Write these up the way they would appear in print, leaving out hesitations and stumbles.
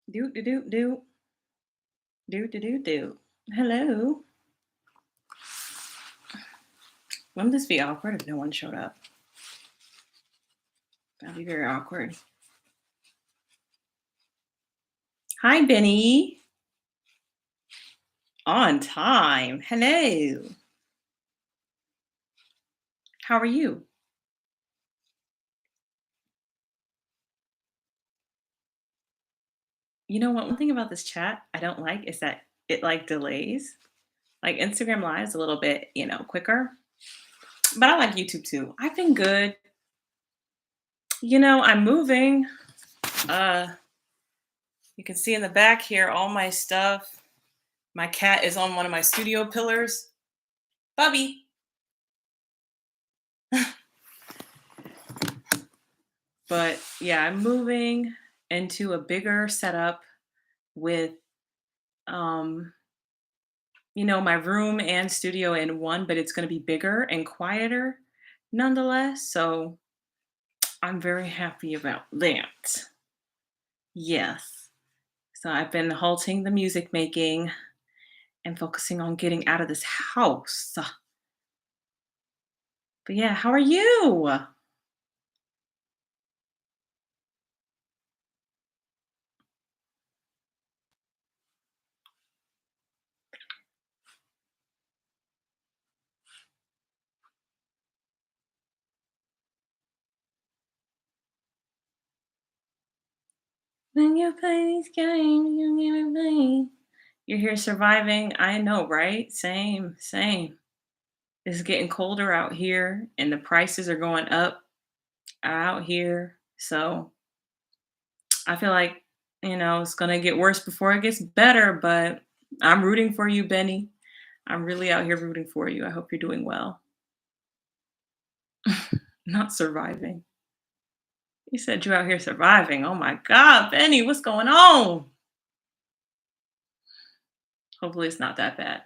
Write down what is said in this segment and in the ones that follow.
Do do do do do do do do. Hello. Wouldn't this be awkward if no one showed up? That'd be very awkward. Hi, Benny. On time. Hello. How are you? You know what? One thing about this chat I don't like is that it like delays. Like Instagram Live is a little bit, quicker. But I like YouTube too. I've been good. I'm moving. Uh, you can see in the back here all my stuff. My cat is on one of my studio pillars. Bubby. But yeah, I'm moving into a bigger setup with um my room and studio in one, but it's going to be bigger and quieter nonetheless. So I'm very happy about that. Yes. So I've been halting the music making and focusing on getting out of this house. But yeah, how are you? When you play these games, you never play. You're here surviving. I know, right? Same, same. It's getting colder out here and the prices are going up out here. So I feel like, it's going to get worse before it gets better, but I'm rooting for you, Benny. I'm really out here rooting for you. I hope you're doing well. Not surviving. You said you're out here surviving. Oh my God, Benny, what's going on? Hopefully it's not that bad.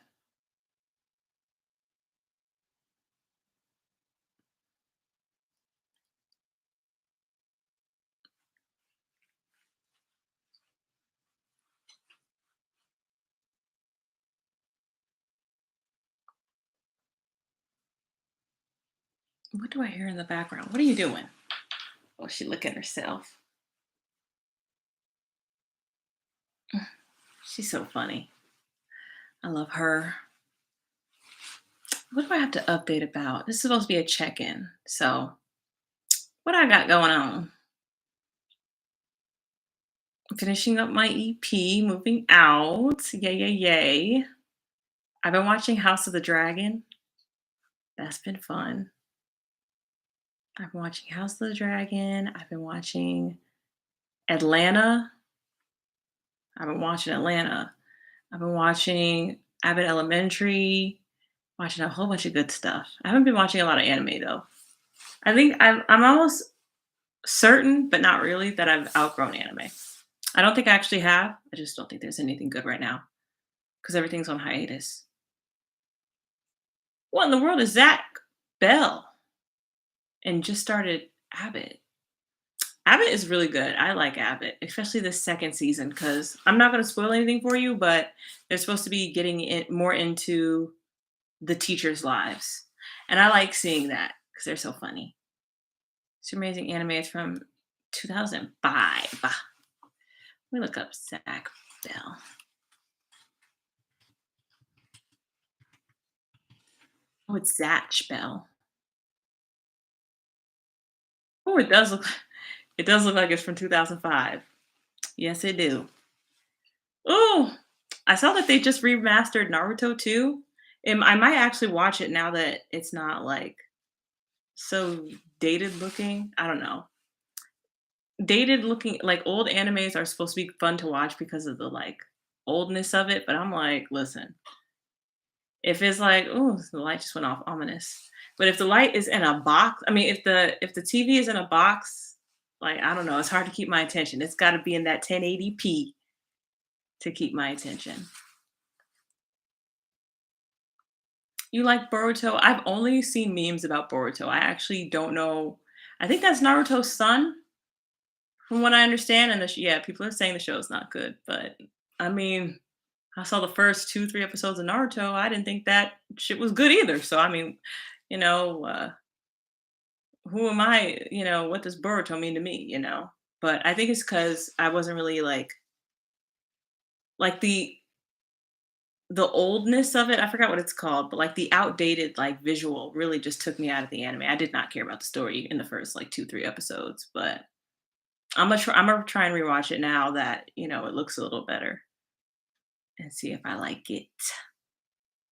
What do I hear in the background? What are you doing? Oh, she looking herself. She's so funny. I love her. What do I have to update about? This is supposed to be a check-in. So what I got going on? Finishing up my EP, moving out. Yay, yay, yay. I've been watching House of the Dragon. That's been fun. I've been watching House of the Dragon. I've been watching Atlanta. I've been watching Atlanta. I've been watching Abbott Elementary, watching a whole bunch of good stuff. I haven't been watching a lot of anime though. I think I'm almost certain, but not really, that I've outgrown anime. I don't think I actually have. I just don't think there's anything good right now because everything's on hiatus. What in the world is Zach Bell? And just started Abbott. Abbott is really good. I like Abbott, especially the second season, because I'm not going to spoil anything for you, but they're supposed to be getting more into the teachers' lives. And I like seeing that because they're so funny. It's amazing anime. It's from 2005. Let me look up Zach Bell. Oh, it's Zach Bell. Oh, it does look like it's from 2005. Yes, it do. Oh, I saw that they just remastered Naruto too. I might actually watch it now that it's not like so dated looking. I don't know. Dated looking, like old animes are supposed to be fun to watch because of the like oldness of it, but I'm like, listen, if it's like, oh, the light just went off, ominous. But if the light is in a box, I mean, if the TV is in a box, like I don't know, it's hard to keep my attention. It's got to be in that 1080p to keep my attention. You like Boruto? I've only seen memes about Boruto. I actually don't know. I think that's Naruto's son from what I understand, and yeah, people are saying the show is not good, but I mean, I saw the first 2, 3 episodes of Naruto. I didn't think that shit was good either. So I mean, you know, who am I? What does Boruto mean to me? But I think it's because I wasn't really like the oldness of it. I forgot what it's called, but like the outdated like visual really just took me out of the anime. I did not care about the story in the first like 2, 3 episodes, but I'm gonna try and rewatch it now that it looks a little better and see if I like it.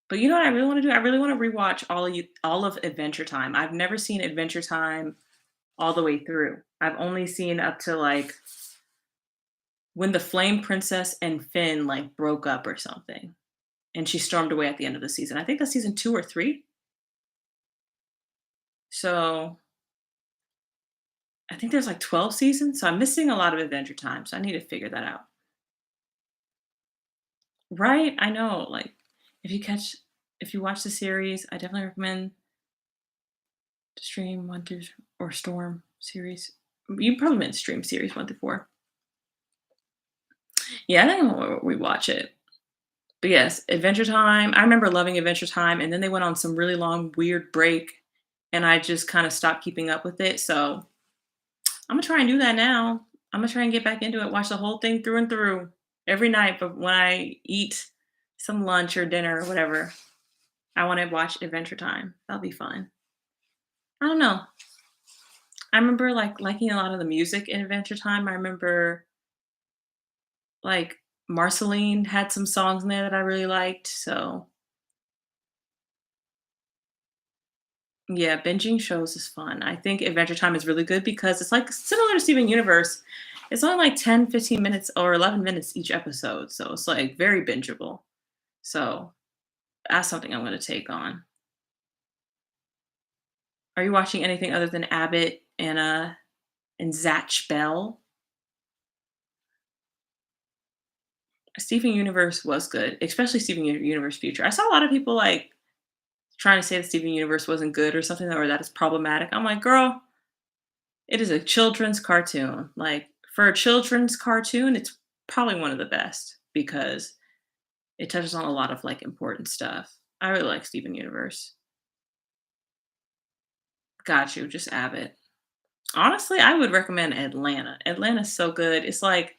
But you know what I really want to do? I really want to rewatch all of Adventure Time. I've never seen Adventure Time all the way through. I've only seen up to like when the Flame Princess and Finn like broke up or something, and she stormed away at the end of the season. I think that's season 2 or 3. So I think there's like 12 seasons. So I'm missing a lot of Adventure Time. So I need to figure that out. Right? I know. Like if you catch if you watch the series, I definitely recommend to stream 1 through or storm series. You probably meant stream series 1 through 4. Yeah, I think I'm gonna rewatch it. But yes, Adventure Time. I remember loving Adventure Time, and then they went on some really long, weird break, and I just kind of stopped keeping up with it. So I'm gonna try and do that now. I'm gonna try and get back into it, watch the whole thing through and through every night. But when I eat some lunch or dinner or whatever, I want to watch Adventure Time. That'll be fun. I don't know. I remember like liking a lot of the music in Adventure Time. I remember like Marceline had some songs in there that I really liked. So yeah, binging shows is fun. I think Adventure Time is really good because it's like similar to Steven Universe. It's only like 10, 15 minutes or 11 minutes each episode. So it's like very bingeable. So that's something I'm going to take on. Are you watching anything other than Abbott and Zatch Bell? Steven Universe was good, especially Steven Universe Future. I saw a lot of people like trying to say that Steven Universe wasn't good or something, or that it's problematic. I'm like, girl, it is a children's cartoon. Like for a children's cartoon, it's probably one of the best because it touches on a lot of like important stuff. I really like Steven Universe. Got you, just Abbott. Honestly, I would recommend Atlanta. Atlanta's so good. It's like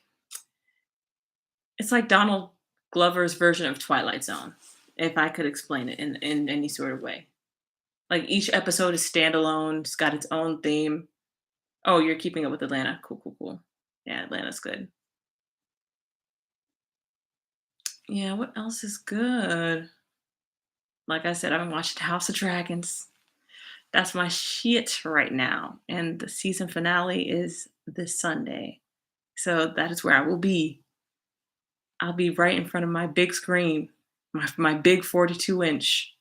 Donald Glover's version of Twilight Zone, if I could explain it in any sort of way. Like each episode is standalone. It's got its own theme. Oh, you're keeping up with Atlanta. Cool, cool, cool. Yeah, Atlanta's good. Yeah, what else is good? Like I said, I've been watching House of Dragons. That's my shit right now. And the season finale is this Sunday. So that is where I will be. I'll be right in front of my big screen, my big 42-inch,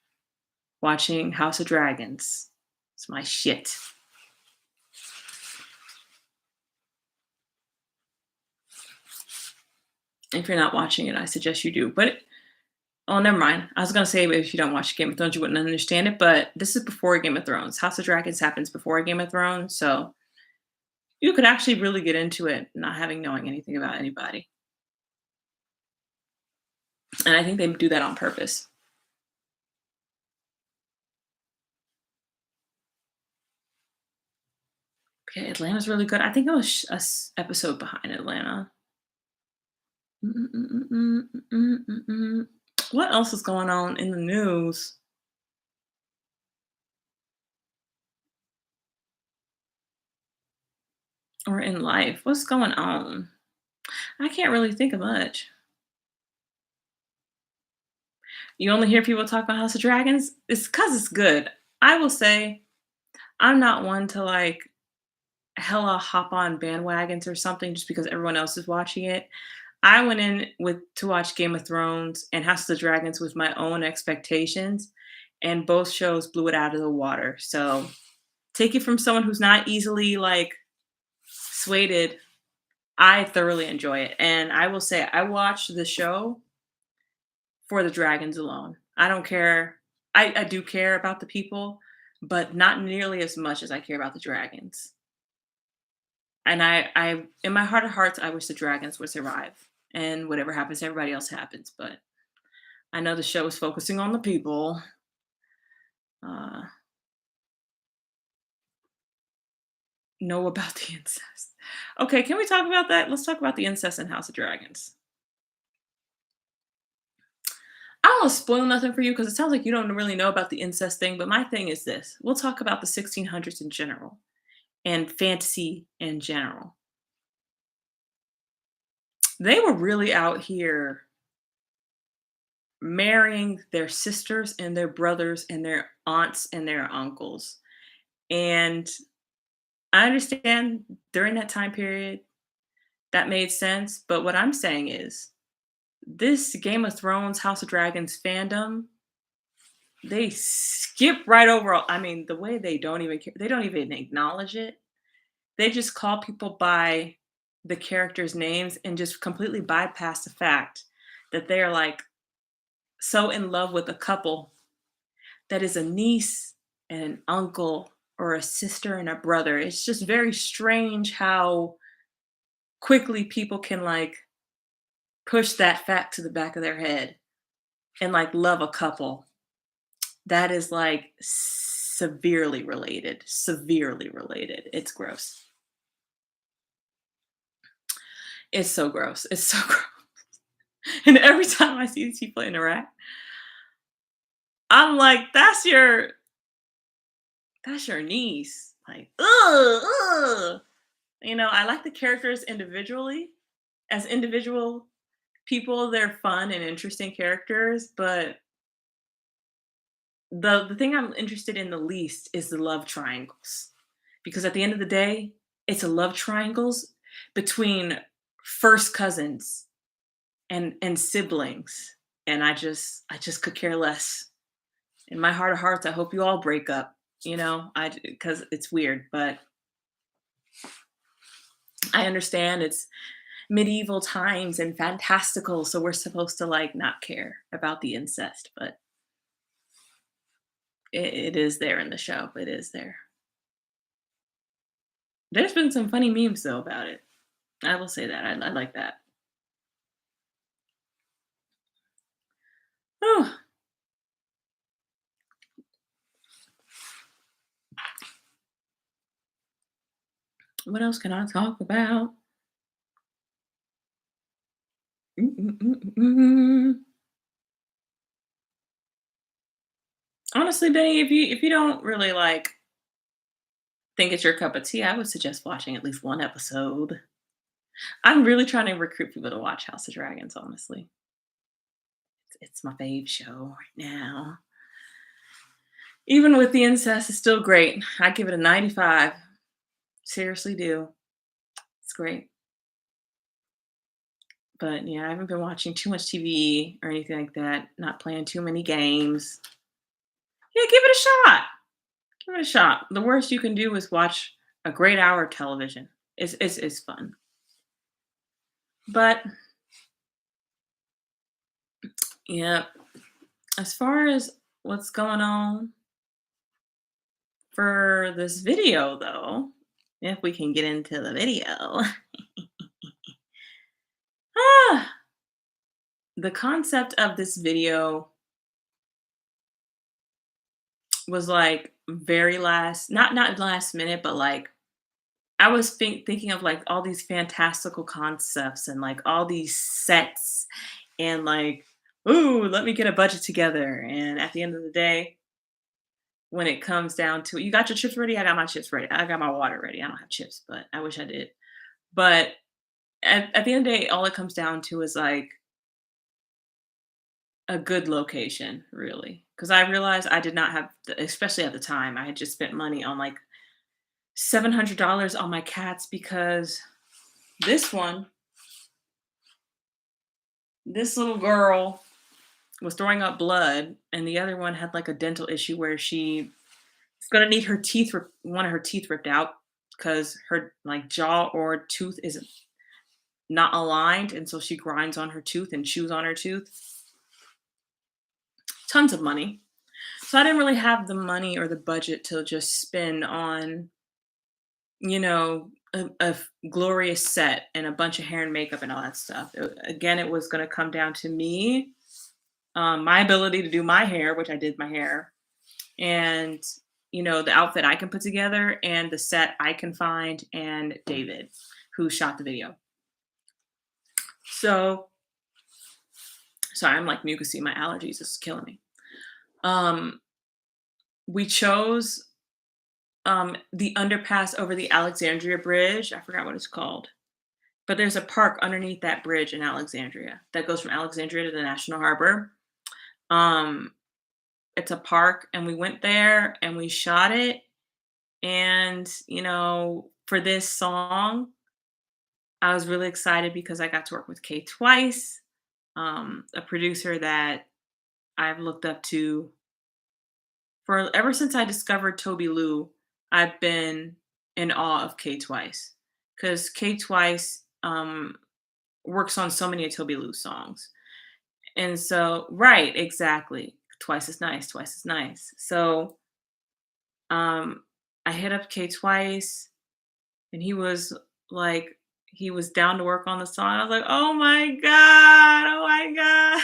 watching House of Dragons. It's my shit. If you're not watching it, I suggest you do. But oh, never mind. I was gonna say if you don't watch Game of Thrones, you wouldn't understand it. But this is before Game of Thrones. House of Dragons happens before Game of Thrones, so you could actually really get into it, not having knowing anything about anybody. And I think they do that on purpose. Yeah, Atlanta's really good. I think I was episode behind Atlanta. Mm, mm, mm, mm, mm, mm, mm. What else is going on in the news or in life? What's going on? I can't really think of much. You only hear people talk about House of Dragons? It's because it's good. I will say I'm not one to like hella hop on bandwagons or something just because everyone else is watching it. I went in with to watch Game of Thrones and House of the Dragons with my own expectations, and both shows blew it out of the water. So take it from someone who's not easily like swayed. I thoroughly enjoy it, and I will say I watched the show for the dragons alone. I don't care. I do care about the people, but not nearly as much as I care about the dragons. And I in my heart of hearts, I wish the dragons would survive. And whatever happens to everybody else happens. But I know the show is focusing on the people. Uh, know about the incest. Okay, can we talk about that? Let's talk about the incest in House of Dragons. I don't want to spoil nothing for you because it sounds like you don't really know about the incest thing. But my thing is this: we'll talk about the 1600s in general and fantasy in general. They were really out here marrying their sisters and their brothers and their aunts and their uncles. And I understand during that time period that made sense. But what I'm saying is this Game of Thrones, House of Dragons fandom, they skip right over. I mean, the way they don't even care, they don't even acknowledge it. They just call people by the characters' names and just completely bypass the fact that they are like so in love with a couple that is a niece and an uncle or a sister and a brother. It's just very strange how quickly people can like push that fact to the back of their head and like love a couple that is like severely related. It's gross. It's so gross. It's so gross. And every time I see these people interact, I'm like, that's your niece. Like, ugh, ugh. I like the characters individually. As individual people, they're fun and interesting characters, but the thing I'm interested in the least is the love triangles. Because at the end of the day, it's a love triangles between first cousins and siblings. And I just could care less. In my heart of hearts, I hope you all break up, I because it's weird, but I understand it's medieval times and fantastical, so we're supposed to like not care about the incest, but it is there in the show. It is there. There's been some funny memes though about it. I will say that. I like that. Oh, what else can I talk about? Mm-mm-mm-mm. Honestly, Benny, if you don't really like think it's your cup of tea, I would suggest watching at least one episode. I'm really trying to recruit people to watch House of Dragons. Honestly, it's my fave show right now. Even with the incest, it's still great. I give it a 95. Seriously, do. It's great. But yeah, I haven't been watching too much TV or anything like that. Not playing too many games. Yeah, give it a shot. Give it a shot. The worst you can do is watch a great hour of television. It's fun. But yeah, as far as what's going on for this video, though, if we can get into the video, ah, the concept of this video was like very not last minute, but like I was thinking of like all these fantastical concepts and like all these sets and like, ooh, let me get a budget together. And at the end of the day, when it comes down to it, you got your chips ready? I got my chips ready. I got my water ready. I don't have chips, but I wish I did. But at the end of the day, all it comes down to is like a good location, really. Because I realized I did not have, especially at the time, I had just spent money on like $700 on my cats because this one, this little girl was throwing up blood, and the other one had like a dental issue where she's gonna need her one of her teeth ripped out because her like jaw or tooth is not aligned, and so she grinds on her tooth and chews on her tooth. Tons of money. So I didn't really have the money or the budget to just spend on, you know, a glorious set and a bunch of hair and makeup and all that stuff. Again, it was going to come down to me, my ability to do my hair, which I did my hair, and the outfit I can put together and the set I can find, and David, who shot the video. So sorry, I'm like mucusy. My allergies is killing me. Um, we chose the underpass over the Alexandria Bridge. I forgot what it's called, but there's a park underneath that bridge in Alexandria that goes from Alexandria to the National Harbor. Um, it's a park, and we went there and we shot it. And for this song, I was really excited because I got to work with Kay Twice, a producer that I've looked up to for ever since I discovered Toby Lou. I've been in awe of Kay Twice because Kay Twice works on so many of Toby Lou's songs. And so, right, exactly. Twice as nice, twice as nice. So um, I hit up Kay Twice, and he was down to work on the song. I was like, oh my God, oh my God.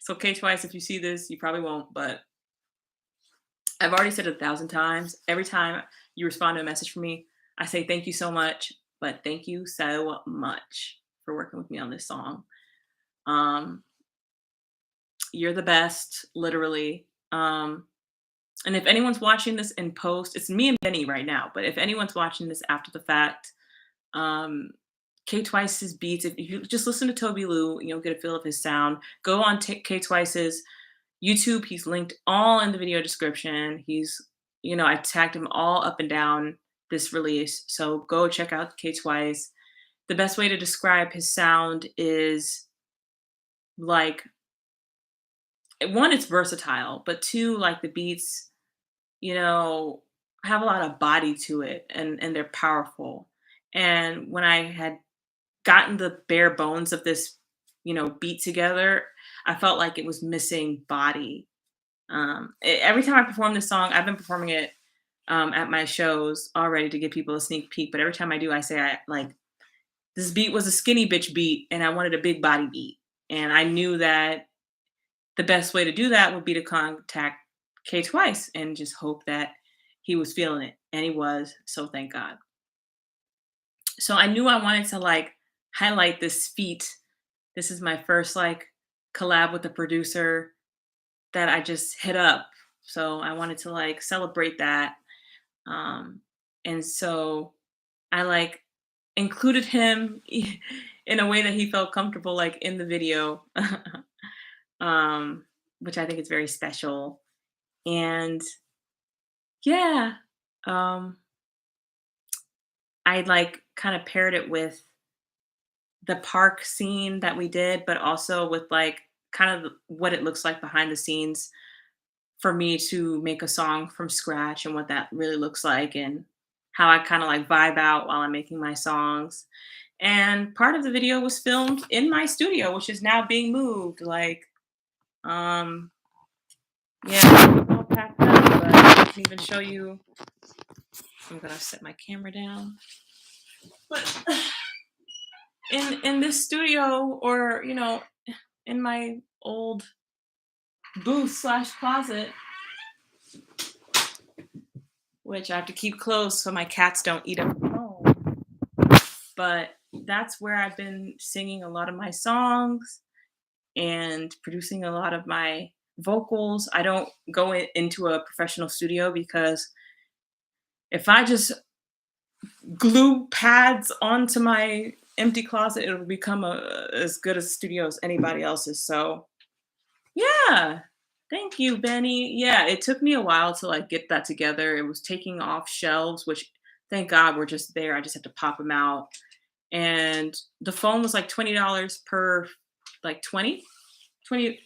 So Kay Twice, if you see this, you probably won't, but I've already said it 1,000 times. Every time you respond to a message from me, I say thank you so much, but thank you so much for working with me on this song. Um, you're the best, literally. And if anyone's watching this in post, it's me and Benny right now, but if anyone's watching this after the fact, um, Kay Twice's beats, if you just listen to Toby Lou, you'll get a feel of his sound. Go on Kay Twice's YouTube. He's linked all in the video description. I tagged him all up and down this release. So go check out Kay Twice. The best way to describe his sound is like, one, it's versatile, but two, like the beats, have a lot of body to it, and they're powerful. And when I had gotten the bare bones of this, beat together, I felt like it was missing body. Every time I perform this song, I've been performing it at my shows already to give people a sneak peek. But every time I do, I say this beat was a skinny bitch beat, and I wanted a big body beat. And I knew that the best way to do that would be to contact Kay Twice and just hope that he was feeling it, and he was. So thank God. So I knew I wanted to highlight this feat. This is my first collab with a producer that I just hit up. So I wanted to celebrate that. Um, and so I included him in a way that he felt comfortable in the video. Which I think is very special. And yeah, um, I kind of paired it with the park scene that we did, but also with kind of what it looks like behind the scenes for me to make a song from scratch, and what that really looks like, and how I kind of vibe out while I'm making my songs. And part of the video was filmed in my studio, which is now being moved. Um, yeah, it's all packed up, but I can even show you. I'm gonna set my camera down. But in this studio, or in my old booth slash closet, which I have to keep closed so my cats don't eat up the phone. But that's where I've been singing a lot of my songs and producing a lot of my vocals. I don't go into a professional studio, because if I just glue pads onto my empty closet, it'll become as good a studio as anybody else's. So yeah, thank you, Benny. Yeah, it took me a while to get that together. It was taking off shelves, which thank God were just there. I just had to pop them out. And the phone was $20 per 20 20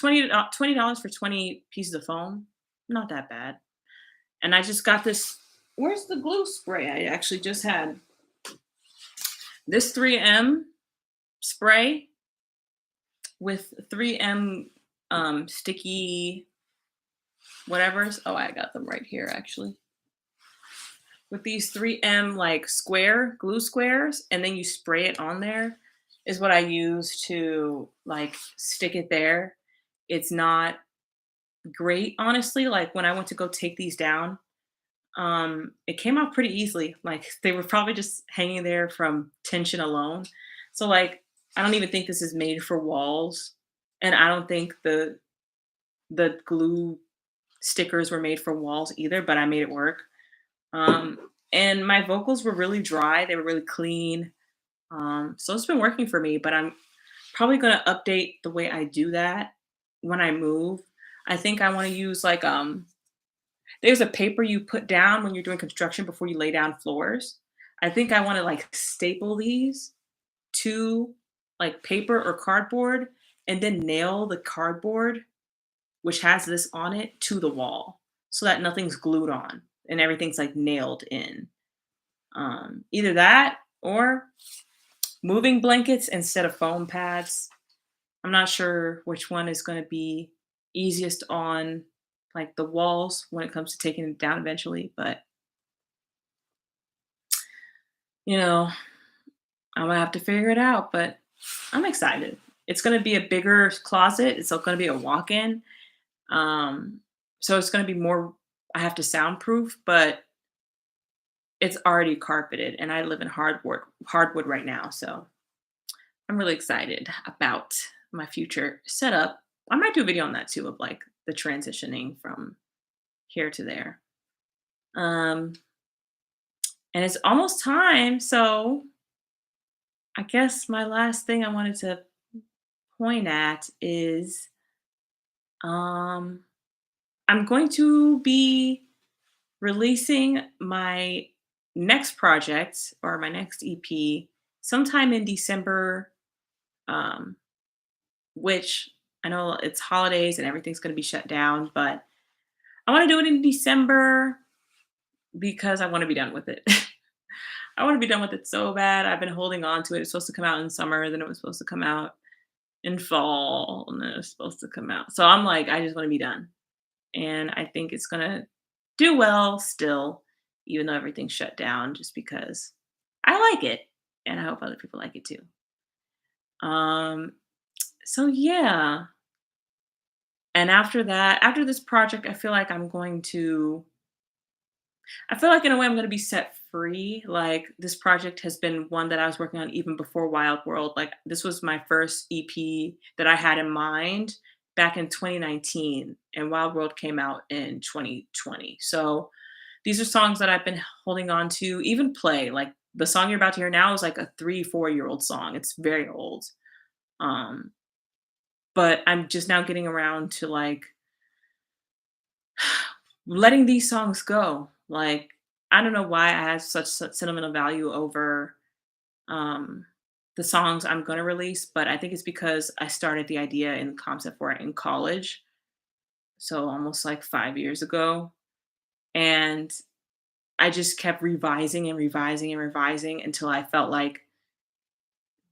$20 for 20 pieces of foam. Not that bad. And I just got this. Where's the glue spray? I actually just had this 3M spray with 3M sticky whatevers. Oh, I got them right here, actually. with these 3M like square glue squares, and then you spray it on there is what I use to like stick it there. It's not great, honestly. Like when I went to go take these down, it came out pretty easily. Like they were probably just hanging there from tension alone. So like I don't even think this is made for walls. And I don't think the glue stickers were made for walls either, but I made it work. Um, and my vocals were really dry, they were really clean. So it's been working for me, but I'm probably gonna update the way I do that when I move. I think I want to use like there's a paper you put down when you're doing construction before you lay down floors. I think I want to like staple these to like paper or cardboard and then nail the cardboard, which has this on it, to the wall so that nothing's glued on and everything's like nailed in. Either that or moving blankets instead of foam pads. I'm not sure which one is going to be easiest on like the walls when it comes to taking it down eventually, but you know, I'm gonna have to figure it out, but I'm excited. It's gonna be a bigger closet. It's gonna be a walk-in. Um, so it's gonna be more I have to soundproof, but it's already carpeted and I live in hardwood right now, so I'm really excited about my future setup. I might do a video on that too of like the transitioning from here to there. Um, and it's almost time, so I guess my last thing I wanted to point at is um I'm going to be releasing my next project or my next EP sometime in December, um, which I know it's holidays and everything's going to be shut down, but I want to do it in December because I want to be done with it. I want to be done with it so bad. I've been holding on to it. It's supposed to come out in summer, then it was supposed to come out in fall, and then it was supposed to come out. So I'm like, I just want to be done. And I think it's gonna do well still, even though everything's shut down, just because I like it, and I hope other people like it too. Um, so yeah, and after that, after this project, I feel like I feel like in a way I'm gonna be set free. Like this project has been one that I was working on even before Wild World. Like this was my first EP that I had in mind back in 2019, and Wild World came out in 2020. So these are songs that I've been holding on to, even play. Like the song you're about to hear now is like a 3, 4 year old song. It's very old. Um, but I'm just now getting around to like letting these songs go. Like, I don't know why I have such sentimental value over um, the songs I'm going to release, but I think it's because I started the idea and concept for it in college. So almost like 5 years ago. And I just kept revising and revising and revising until I felt like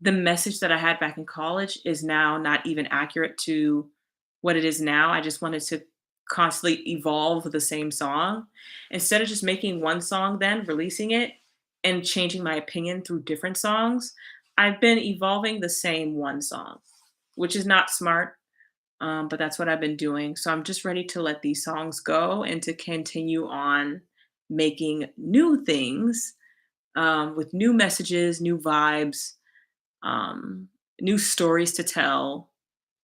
the message that I had back in college is now not even accurate to what it is now. I just wanted to constantly evolve the same song instead of just making one song, then releasing it and changing my opinion through different songs. I've been evolving the same one song, which is not smart, but that's what I've been doing. So I'm just ready to let these songs go and to continue on making new things with new messages, new vibes, um, new stories to tell.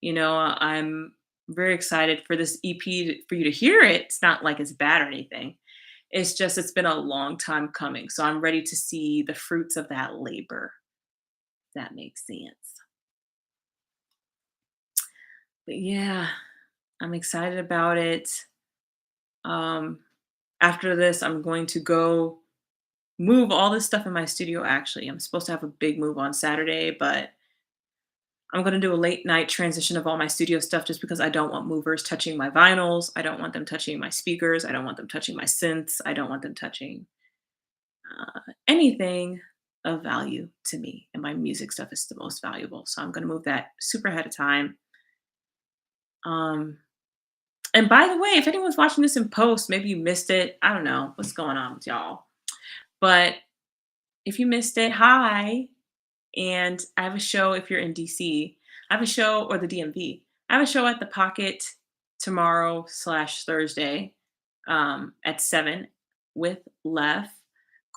I'm very excited for this EP for you to hear it. It's not like it's bad or anything. It's just it's been a long time coming. So I'm ready to see the fruits of that labor. If that makes sense. But yeah, I'm excited about it. Um, After this, I'm going to go move all this stuff in my studio. Actually, I'm supposed to have a big move on Saturday, but I'm gonna do a late night transition of all my studio stuff just because I don't want movers touching my vinyls. I don't want them touching my speakers. I don't want them touching my synths. I don't want them touching anything of value to me. And my music stuff is the most valuable. So I'm gonna move that super ahead of time. Um, and by the way, if anyone's watching this in post, maybe you missed it. I don't know what's going on with y'all. But if you missed it, hi. And I have a show if you're in DC. I have a show or the DMV. I have a show at the Pocket tomorrow slash Thursday at 7 with Lef,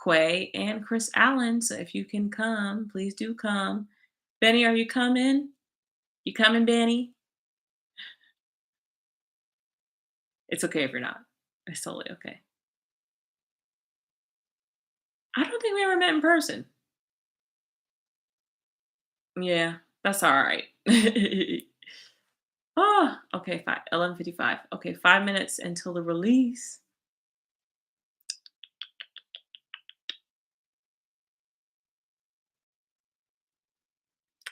Quay, and Chris Allen. So if you can come, please do come. Benny, are you coming? You coming, Benny? It's okay if you're not. It's totally okay. I don't think we ever met in person. Yeah, that's all right. Oh, okay, 11:55. Okay, 5 minutes until the release.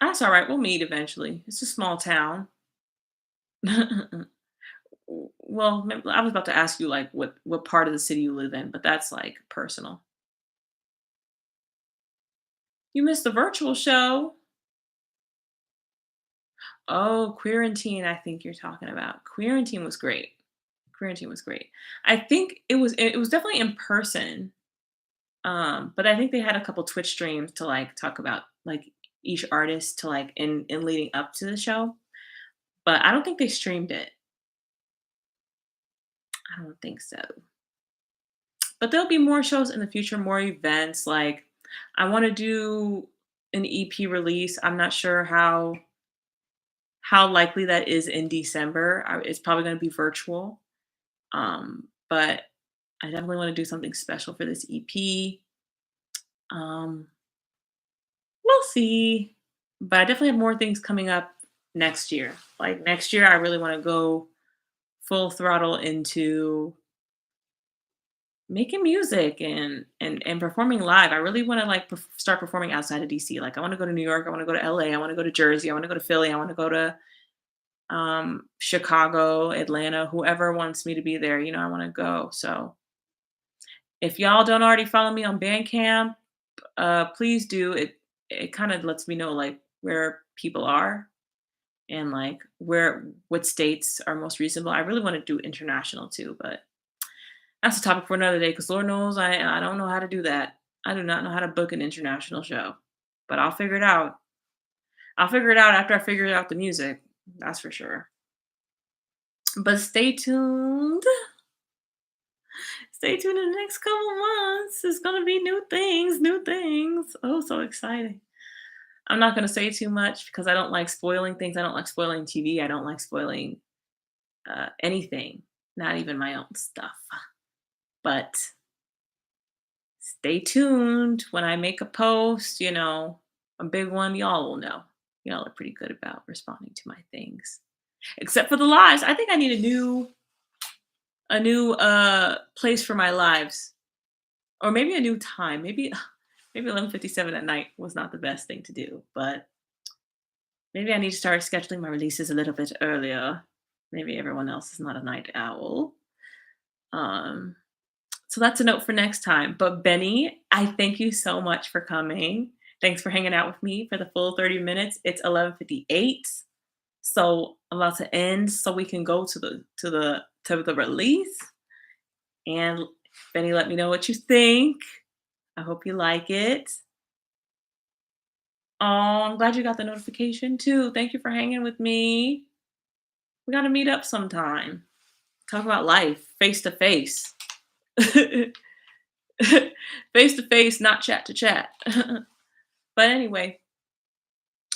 That's all right. We'll meet eventually. It's a small town. Well, I was about to ask you like what part of the city you live in, but that's like personal. You missed the virtual show. Oh, Quarantine, I think you're talking about. Quarantine was great. Quarantine was great. I think it was definitely in person. But I think they had a couple Twitch streams to like talk about like each artist to like in leading up to the show. But I don't think they streamed it. I don't think so. But there'll be more shows in the future, more events. Like I want to do an EP release. I'm not sure how likely that is in December. It's probably going to be virtual. But I definitely want to do something special for this EP. Um, we'll see. But I definitely have more things coming up next year. Like next year, I really want to go full throttle into making music and performing live. I really want to like start performing outside of DC. Like I want to go to New York, I want to go to LA, I want to go to Jersey, I want to go to Philly, I want to go to Chicago, Atlanta, whoever wants me to be there, I want to go. So if y'all don't already follow me on Bandcamp, please do. It kind of lets me know like where people are and like what states are most reasonable. I really want to do international too, but that's a topic for another day because Lord knows I don't know how to do that. I do not know how to book an international show, but I'll figure it out. I'll figure it out after I figure out the music. That's for sure. But stay tuned. Stay tuned in the next couple months. It's gonna be new things, new things. Oh, so exciting. I'm not gonna say too much because I don't like spoiling things. I don't like spoiling TV. I don't like spoiling anything, not even my own stuff. But stay tuned when I make a post, a big one, y'all will know. Y'all are pretty good about responding to my things. Except for the lives. I think I need a new place for my lives. Or maybe a new time. Maybe 11:57 at night was not the best thing to do, but maybe I need to start scheduling my releases a little bit earlier. Maybe everyone else is not a night owl. Um So that's a note for next time. But Benny, I thank you so much for coming. Thanks for hanging out with me for the full 30 minutes. It's 11:58. So I'm about to end so we can go to the release. And Benny, let me know what you think. I hope you like it. Oh, I'm glad you got the notification too. Thank you for hanging with me. We got to meet up sometime. Talk about life face to face. Face to face, not chat to chat. But anyway,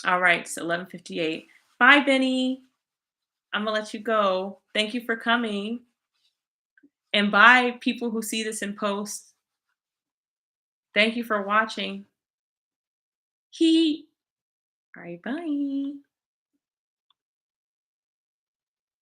all right, it's 11:58. Bye, Benny. I'm gonna let you go. Thank you for coming. And bye, people who see this in post. Thank you for watching. He. All right, bye.